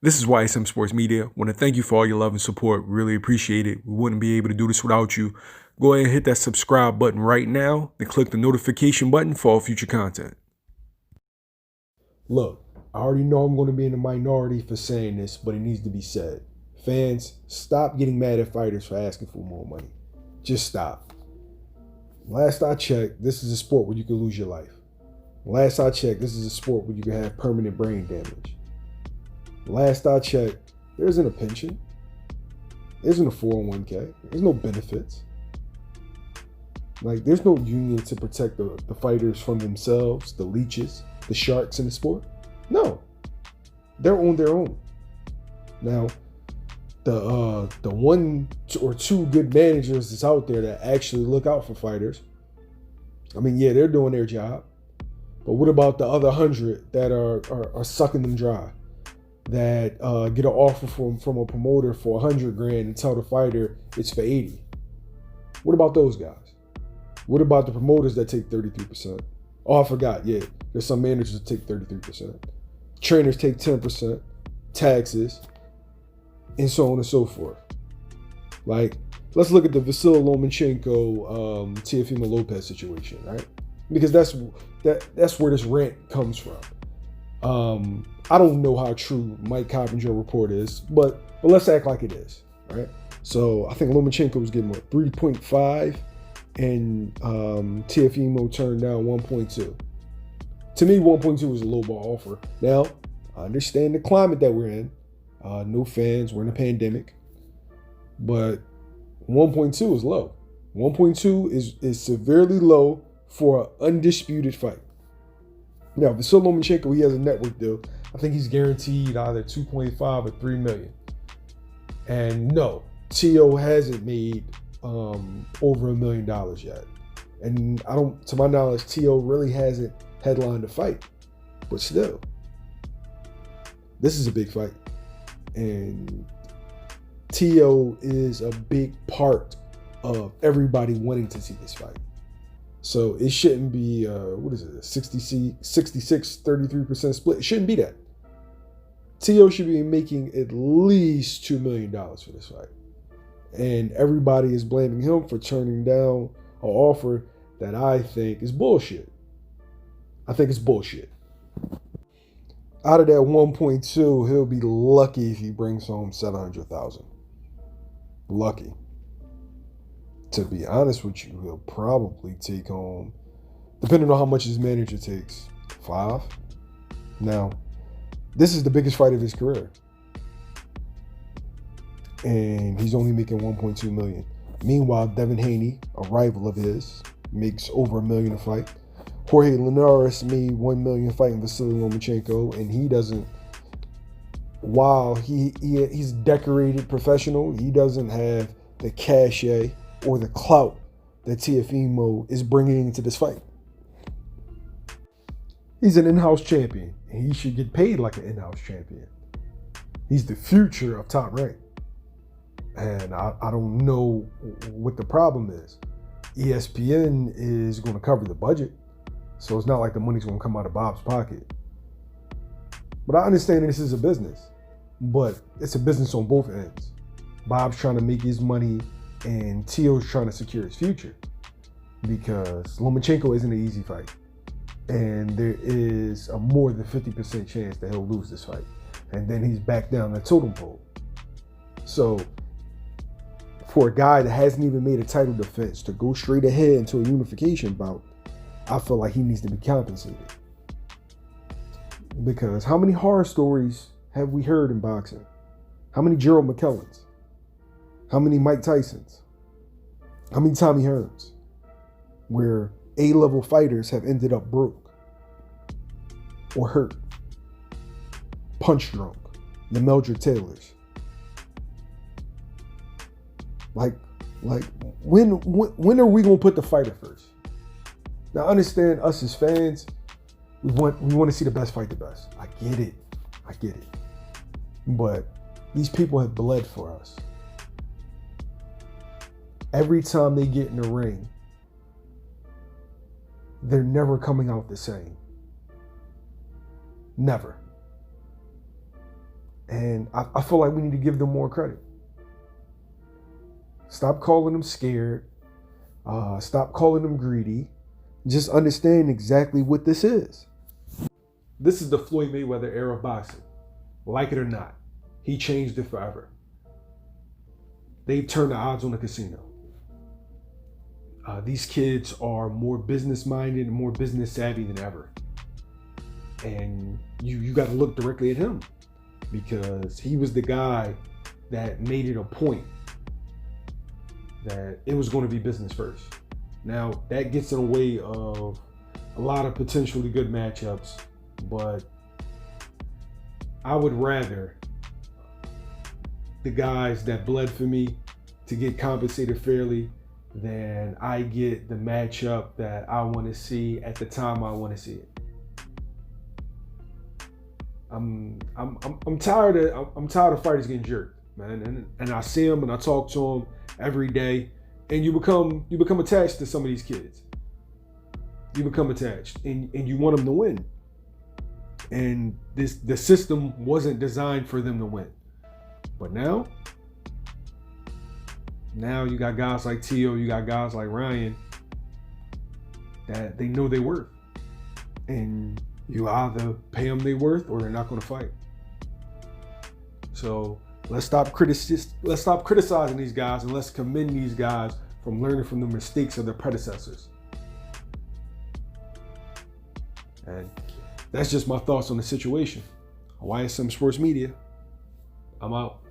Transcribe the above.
This is YSM Sports Media. Want to thank you for all your love and support. Really appreciate it. We wouldn't be able to do this without you. Go ahead and hit that subscribe button right now and click the notification button for all future content. Look, I already know I'm going to be in the minority for saying this, but it needs to be said. Fans, stop getting mad at fighters for asking for more money. Just stop. Last I checked, this is a sport where you can lose your life. Last I checked, this is a sport where you can have permanent brain damage. Last I checked, there isn't a pension. There isn't a 401k. There's no benefits. Like, there's no union to protect the fighters from themselves, the leeches, the sharks in the sport. No. They're on their own. Now, the one or two good managers that's out there that actually look out for fighters, I mean, yeah, they're doing their job. But what about the other 100 that are sucking them dry? That get an offer from a promoter for $100,000 and tell the fighter it's for 80. What about those guys? What about the promoters that take 33%? Oh, I forgot. Yeah, there's some managers that take 33%. Trainers take 10%, taxes, and so on and so forth. Like, let's look at the Vasily Lomachenko, Teofimo Lopez situation, right? Because that's where this rant comes from. I don't know how true Mike Coppinger's report is, but let's act like it is, right? So I think Lomachenko was getting 3.5, and Teofimo turned down 1.2. To me, 1.2 was a low ball offer. Now, I understand the climate that we're in. No fans, we're in a pandemic. But 1.2 is low. 1.2 is severely low for an undisputed fight. Now, Vasily Lomachenko, he has a network deal. I think he's guaranteed either 2.5 or 3 million. And no, Teo hasn't made over $1 million yet. And to my knowledge, Teo really hasn't headlined a fight. But still, this is a big fight. And Teo is a big part of everybody wanting to see this fight. So it shouldn't be, what is it, a 66, 33% split. It shouldn't be that. Teo should be making at least $2 million for this fight. And everybody is blaming him for turning down an offer that I think is bullshit. I think it's bullshit. Out of that 1.2, he'll be lucky if he brings home 700,000. Lucky. To be honest with you, he'll probably take home, depending on how much his manager takes, 5. Now, this is the biggest fight of his career. And he's only making 1.2 million. Meanwhile, Devin Haney, a rival of his, makes over $1 million a fight. Jorge Linares made $1 million fighting Vasily Lomachenko, and he doesn't, while he's decorated professional, he doesn't have the cachet or the clout that Teofimo is bringing into this fight. He's an in-house champion, and he should get paid like an in-house champion. He's the future of Top Rank. And I don't know what the problem is. ESPN is going to cover the budget, so it's not like the money's going to come out of Bob's pocket. But I understand this is a business, but it's a business on both ends. Bob's trying to make his money, and Teo's trying to secure his future, because Lomachenko isn't an easy fight. And there is a more than 50% chance that he'll lose this fight. And then he's back down the totem pole. So for a guy that hasn't even made a title defense to go straight ahead into a unification bout, I feel like he needs to be compensated. Because how many horror stories have we heard in boxing? How many Gerald McKellans? How many Mike Tysons? How many Tommy Hearns? Where A-level fighters have ended up broke or hurt, punch drunk, the Meldrick Taylors. Like when are we gonna put the fighter first? Now, understand, us as fans, we want to see the best fight the best. I get it. But these people have bled for us. Every time they get in the ring, they're never coming out the same. Never. And I feel like we need to give them more credit. Stop calling them scared. Stop calling them greedy. Just understand exactly what this is. This is the Floyd Mayweather era of boxing. Like it or not, he changed it forever. They've turned the odds on the casino. These kids are more business minded and more business savvy than ever. And you got to look directly at him, because he was the guy that made it a point that it was going to be business first. Now, that gets in the way of a lot of potentially good matchups, but I would rather the guys that bled for me to get compensated fairly than I get the matchup that I want to see at the time I want to see it. I'm tired of fighters getting jerked, man, and I see them and I talk to them every day, and you become attached to some of these kids. You become attached, and you want them to win. And the system wasn't designed for them to win. But now you got guys like Teo, you got guys like Ryan that they know their worth, and you either pay them their worth or they're not going to fight. So let's stop criticizing these guys, and let's commend these guys from learning from the mistakes of their predecessors. And that's just my thoughts on the situation. YSM Sports Media. I'm out.